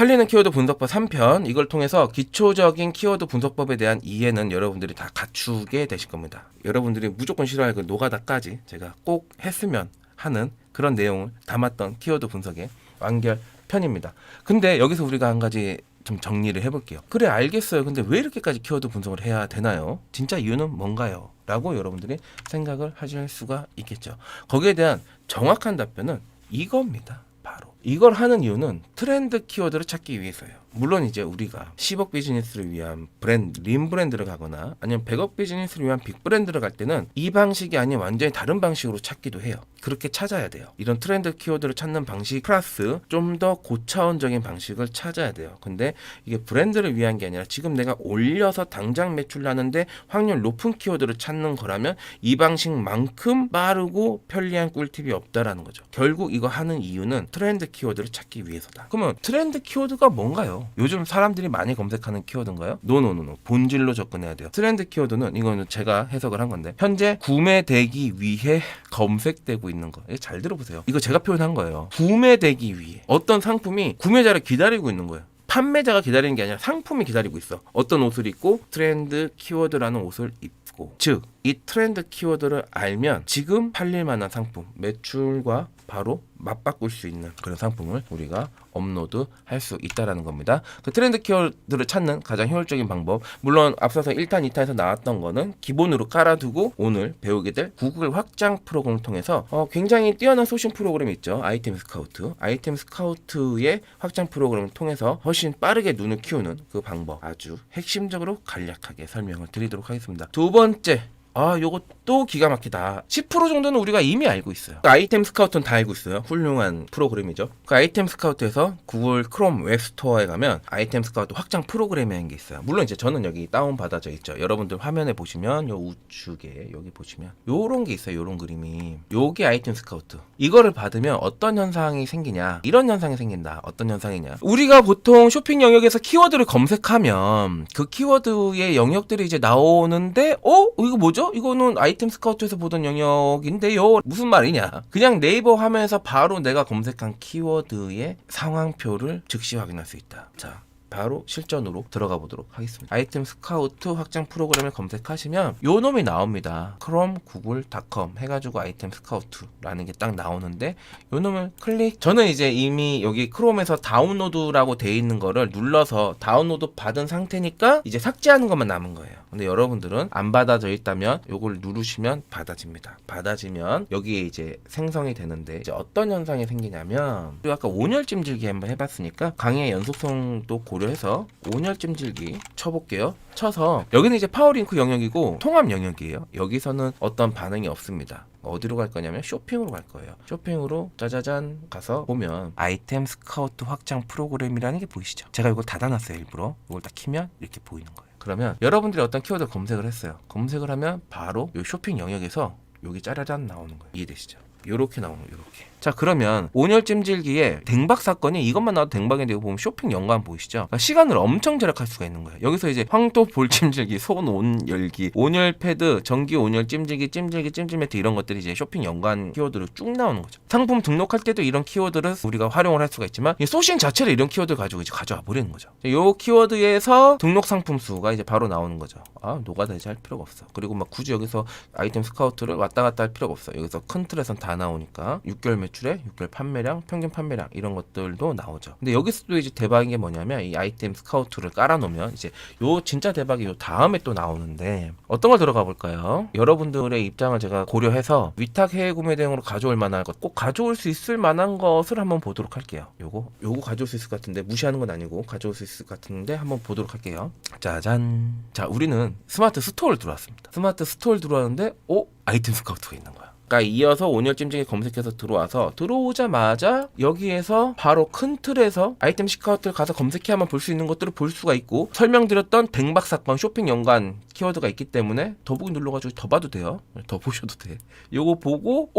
팔리는 키워드 분석법 3편, 이걸 통해서 기초적인 키워드 분석법에 대한 이해는 여러분들이 다 갖추게 되실 겁니다. 여러분들이 무조건 싫어할 그 노가다까지 제가 꼭 했으면 하는 그런 내용을 담았던 키워드 분석의 완결편입니다. 근데 여기서 우리가 한 가지 좀 정리를 해볼게요. 그래, 알겠어요. 근데 왜 이렇게까지 키워드 분석을 해야 되나요? 진짜 이유는 뭔가요? 라고 여러분들이 생각을 하실 수가 있겠죠. 거기에 대한 정확한 답변은 이겁니다. 바로 이걸 하는 이유는 트렌드 키워드를 찾기 위해서예요. 물론 이제 우리가 10억 비즈니스를 위한 브랜드, 린 브랜드를 가거나 아니면 100억 비즈니스를 위한 빅 브랜드를 갈 때는 이 방식이 아닌 완전히 다른 방식으로 찾기도 해요. 그렇게 찾아야 돼요. 이런 트렌드 키워드를 찾는 방식 플러스 좀 더 고차원적인 방식을 찾아야 돼요. 근데 이게 브랜드를 위한 게 아니라 지금 내가 올려서 당장 매출 나는데 확률 높은 키워드를 찾는 거라면 이 방식만큼 빠르고 편리한 꿀팁이 없다라는 거죠. 결국 이거 하는 이유는 트렌드 키워드를 찾기 위해서다. 그러면 트렌드 키워드가 뭔가요? 요즘 사람들이 많이 검색하는 키워드인가요? 노노노노. 본질로 접근해야 돼요. 트렌드 키워드는 이거는 제가 해석을 한 건데 현재 구매되기 위해 검색되고 있는 거. 잘 들어보세요. 이거 제가 표현한 거예요. 구매되기 위해 어떤 상품이 구매자를 기다리고 있는 거예요. 판매자가 기다리는 게 아니라 상품이 기다리고 있어. 어떤 옷을 입고 트렌드 키워드라는 옷을 입고, 즉 이 트렌드 키워드를 알면 지금 팔릴 만한 상품 매출과 바로 맞바꿀 수 있는 그런 상품을 우리가 업로드 할 수 있다라는 겁니다. 그 트렌드 키워드를 찾는 가장 효율적인 방법, 물론 앞서서 1탄, 2탄에서 나왔던 거는 기본으로 깔아두고 오늘 배우게 될 구글 확장 프로그램을 통해서 굉장히 뛰어난 소싱 프로그램이 있죠. 아이템 스카우트. 아이템 스카우트의 확장 프로그램을 통해서 훨씬 빠르게 눈을 키우는 그 방법 아주 핵심적으로 간략하게 설명을 드리도록 하겠습니다. 두 번째, 요것도 기가 막히다. 10% 정도는 우리가 이미 알고 있어요. 그 아이템 스카우트는 다 알고 있어요. 훌륭한 프로그램이죠. 그 아이템 스카우트에서 구글 크롬 웹스토어에 가면 아이템 스카우트 확장 프로그램이라는 게 있어요. 물론 이제 저는 여기 다운 받아져 있죠. 여러분들 화면에 보시면 요 우측에 여기 보시면 요런 게 있어요. 요런 그림이. 요게 아이템 스카우트. 이거를 받으면 어떤 현상이 생기냐? 이런 현상이 생긴다. 어떤 현상이냐? 우리가 보통 쇼핑 영역에서 키워드를 검색하면 그 키워드의 영역들이 이제 나오는데 이거 뭐죠? 이거는 아이템 스카우트에서 보던 영역인데요. 무슨 말이냐? 그냥 네이버 화면에서 바로 내가 검색한 키워드의 상황표를 즉시 확인할 수 있다. 자, 바로 실전으로 들어가 보도록 하겠습니다. 아이템 스카우트 확장 프로그램을 검색하시면 요 놈이 나옵니다. 크롬, 구글.com 해가지고 아이템 스카우트라는 게 딱 나오는데 요 놈을 클릭. 저는 이제 이미 여기 크롬에서 다운로드라고 돼 있는 거를 눌러서 다운로드 받은 상태니까 이제 삭제하는 것만 남은 거예요. 근데 여러분들은 안 받아져 있다면 요걸 누르시면 받아집니다. 받아지면 여기에 이제 생성이 되는데 이제 어떤 현상이 생기냐면 우리 아까 온열 찜질기 한번 해봤으니까 강의의 연속성도 고려해서 온열 찜질기 쳐볼게요. 쳐서 여기는 이제 파워링크 영역이고 통합 영역이에요. 여기서는 어떤 반응이 없습니다. 어디로 갈 거냐면 쇼핑으로 갈 거예요. 쇼핑으로 짜자잔 가서 보면 아이템 스카우트 확장 프로그램이라는 게 보이시죠? 제가 이걸 닫아놨어요. 일부러. 이걸 딱 키면 이렇게 보이는 거예요. 그러면 여러분들이 어떤 키워드 검색을 했어요. 검색을 하면 바로 이 쇼핑 영역에서 여기 짜라잔 나오는 거예요. 이해되시죠? 요렇게 나오는 거예요. 요렇게. 자, 그러면 온열 찜질기에 댕박 사건이 이것만 나와도 댕박인데 이거 보면 쇼핑 연관 보이시죠? 그러니까 시간을 엄청 절약할 수가 있는 거예요. 여기서 이제 황토 볼 찜질기, 손 온열기, 온열 패드, 전기 온열 찜질기, 찜질 매트 이런 것들이 이제 쇼핑 연관 키워드로 쭉 나오는 거죠. 상품 등록할 때도 이런 키워드를 우리가 활용을 할 수가 있지만 이 소싱 자체를 이런 키워드를 가지고 이제 가져와 버리는 거죠. 요 키워드에서 등록 상품 수가 이제 바로 나오는 거죠. 노가다지 할 필요가 없어. 그리고 막 굳이 여기서 아이템 스카우트를 왔다 갔다 할 필요가 없어. 여기서 큰 틀에선 다 나오니까 6개월 매출에 6개월 판매량, 평균 판매량 이런 것들도 나오죠. 근데 여기서도 이제 대박인 게 뭐냐면 이 아이템 스카우트를 깔아놓으면 이제 요 진짜 대박이 요 다음에 또 나오는데 어떤 걸 들어가 볼까요? 여러분들의 입장을 제가 고려해서 위탁 해외 구매 대행으로 가져올 만한 것, 꼭 가져올 수 있을 만한 것을 한번 보도록 할게요. 요거 가져올 수 있을 것 같은데 무시하는 건 아니고 가져올 수 있을 것 같은데 한번 보도록 할게요. 짜잔. 자, 우리는 스마트 스토어를 들어왔습니다. 스마트 스토어를 들어왔는데 아이템 스카우트가 있는 거야. 그러니까 이어서 온열 찜질기 검색해서 들어오자마자 여기에서 바로 큰 틀에서 아이템 스카우트를 가서 검색해야만 볼 수 있는 것들을 볼 수가 있고 설명드렸던 댕박 사건 쇼핑 연관 키워드가 있기 때문에 더보기 눌러가지고 더 봐도 돼요. 더 보셔도 돼. 요거 보고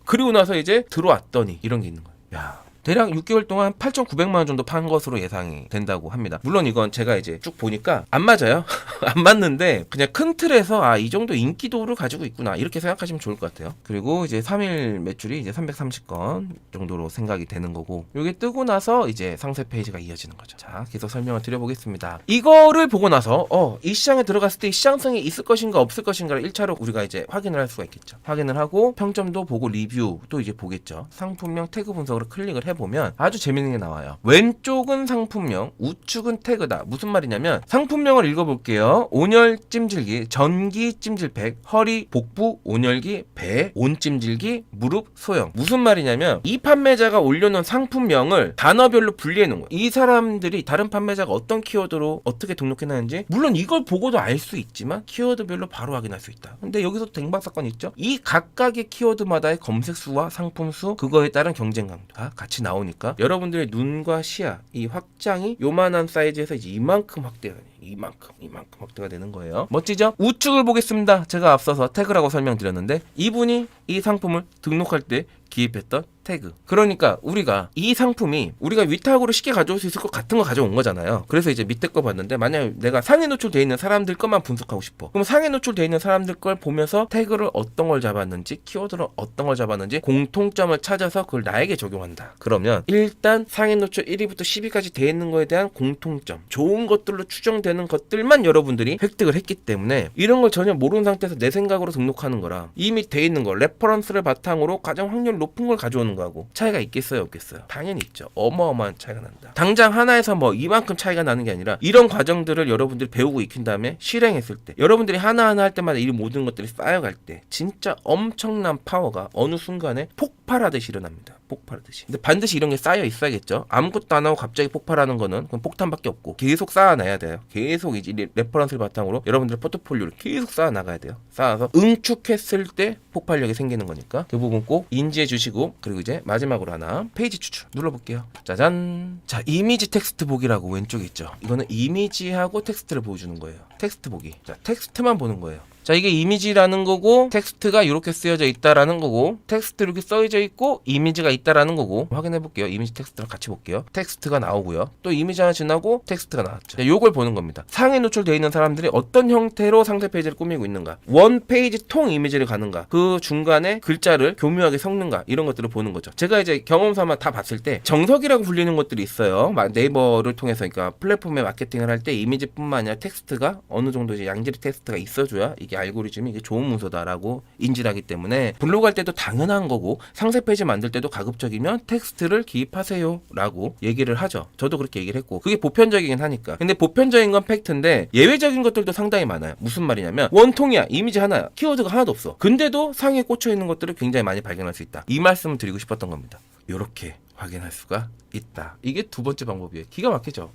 그리고 나서 이제 들어왔더니 이런 게 있는 거예요. 야, 대략 6개월 동안 8,900만 원 정도 판 것으로 예상이 된다고 합니다. 물론 이건 제가 이제 쭉 보니까 안 맞아요. 안 맞는데 그냥 큰 틀에서 이 정도 인기도를 가지고 있구나 이렇게 생각하시면 좋을 것 같아요. 그리고 이제 3일 매출이 이제 330건 정도로 생각이 되는 거고, 이게 뜨고 나서 이제 상세 페이지가 이어지는 거죠. 자, 계속 설명을 드려보겠습니다. 이거를 보고 나서 이 시장에 들어갔을 때 이 시장성이 있을 것인가 없을 것인가를 1차로 우리가 이제 확인을 할 수가 있겠죠. 확인을 하고 평점도 보고 리뷰도 이제 보겠죠. 상품명 태그 분석으로 클릭을 해보면 아주 재밌는 게 나와요. 왼쪽은 상품명, 우측은 태그다. 무슨 말이냐면 상품명을 읽어볼게요. 온열 찜질기, 전기 찜질팩, 허리, 복부, 온열기, 배, 온 찜질기, 무릎, 소형. 무슨 말이냐면 이 판매자가 올려놓은 상품명을 단어별로 분리해 놓은 거예요. 이 사람들이 다른 판매자가 어떤 키워드로 어떻게 등록해놨는지 물론 이걸 보고도 알 수 있지만 키워드별로 바로 확인할 수 있다. 근데 여기서 댕박 사건 있죠. 이 각각의 키워드마다의 검색 수와 상품 수, 그거에 따른 경쟁 강도가 같이 나오니까 여러분들의 눈과 시야, 이 확장이 요만한 사이즈에서 이제 이만큼 확대가 돼요. 이만큼 확대가 되는 거예요. 멋지죠? 우측을 보겠습니다. 제가 앞서서 태그라고 설명드렸는데 이분이 이 상품을 등록할 때 기입했던 태그. 그러니까 우리가 이 상품이 우리가 위탁으로 쉽게 가져올 수 있을 것 같은 거 가져온 거잖아요. 그래서 이제 밑에 거 봤는데 만약 내가 상위 노출돼 있는 사람들 것만 분석하고 싶어. 그럼 상위 노출돼 있는 사람들 걸 보면서 태그를 어떤 걸 잡았는지, 키워드를 어떤 걸 잡았는지 공통점을 찾아서 그걸 나에게 적용한다. 그러면 일단 상위 노출 1위부터 10위까지 돼 있는 거에 대한 공통점, 좋은 것들로 추정되는 것들만 여러분들이 획득을 했기 때문에 이런 걸 전혀 모르는 상태에서 내 생각으로 등록하는 거랑 이미 돼 있는 거, 레퍼런스를 바탕으로 가장 확률 높은 걸 가져오는 거하고 차이가 있겠어요, 없겠어요? 당연히 있죠. 어마어마한 차이가 난다. 당장 하나에서 뭐 이만큼 차이가 나는 게 아니라 이런 과정들을 여러분들이 배우고 익힌 다음에 실행했을 때, 여러분들이 하나하나 할 때마다 이 모든 것들이 쌓여갈 때 진짜 엄청난 파워가 어느 순간에 폭발하듯이 일어납니다. 폭발하듯이. 근데 반드시 이런 게 쌓여 있어야겠죠. 아무것도 안 하고 갑자기 폭발하는 거는 그건 폭탄밖에 없고 계속 쌓아놔야 돼요. 계속 이제 레퍼런스를 바탕으로 여러분들의 포트폴리오를 계속 쌓아나가야 돼요. 쌓아서 응축했을 때 폭발력이 생기는 거니까 그 부분 꼭 인지해 주시고, 그리고 이제 마지막으로 하나 페이지 추출 눌러볼게요. 짜잔. 자, 이미지 텍스트 보기라고 왼쪽에 있죠. 이거는 이미지하고 텍스트를 보여주는 거예요. 텍스트 보기. 자, 텍스트만 보는 거예요. 자, 이게 이미지라는 거고 텍스트가 이렇게 쓰여져 있다라는 거고, 텍스트 이렇게 써져 있고 이미지가 있다라는 거고. 확인해 볼게요. 이미지 텍스트랑 같이 볼게요. 텍스트가 나오고요. 또 이미지 하나 지나고 텍스트가 나왔죠. 자, 요걸 보는 겁니다. 상에 노출되어 있는 사람들이 어떤 형태로 상세 페이지를 꾸미고 있는가, 원 페이지 통 이미지를 가는가, 그 중간에 글자를 교묘하게 섞는가, 이런 것들을 보는 거죠. 제가 이제 경험 삼아 다 봤을 때 정석이라고 불리는 것들이 있어요. 네이버를 통해서, 그러니까 플랫폼에 마케팅을 할 때 이미지뿐만 아니라 텍스트가 어느 정도 이제 양질의 텍스트가 있어줘야 이게 알고리즘이 이게 좋은 문서다라고 인지를 하기 때문에 블로그 할 때도 당연한 거고, 상세 페이지 만들 때도 가급적이면 텍스트를 기입하세요 라고 얘기를 하죠. 저도 그렇게 얘기를 했고, 그게 보편적이긴 하니까. 근데 보편적인 건 팩트인데 예외적인 것들도 상당히 많아요. 무슨 말이냐면 원통이야, 이미지 하나야, 키워드가 하나도 없어. 근데도 상에 꽂혀 있는 것들을 굉장히 많이 발견할 수 있다. 이 말씀을 드리고 싶었던 겁니다. 요렇게 확인할 수가 있다. 이게 두 번째 방법이에요. 기가 막히죠.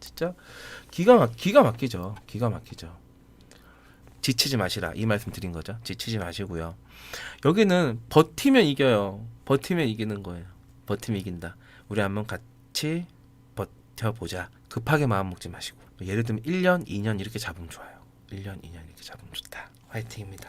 진짜 기가 막히죠. 기가 막히죠. 지치지 마시라, 이 말씀 드린 거죠. 지치지 마시고요. 여기는 버티면 이겨요. 버티면 이기는 거예요. 버티면 이긴다. 우리 한번 같이 버텨보자. 급하게 마음 먹지 마시고, 예를 들면 1년, 2년 이렇게 잡으면 좋아요. 1년, 2년 이렇게 잡으면 좋다. 화이팅입니다.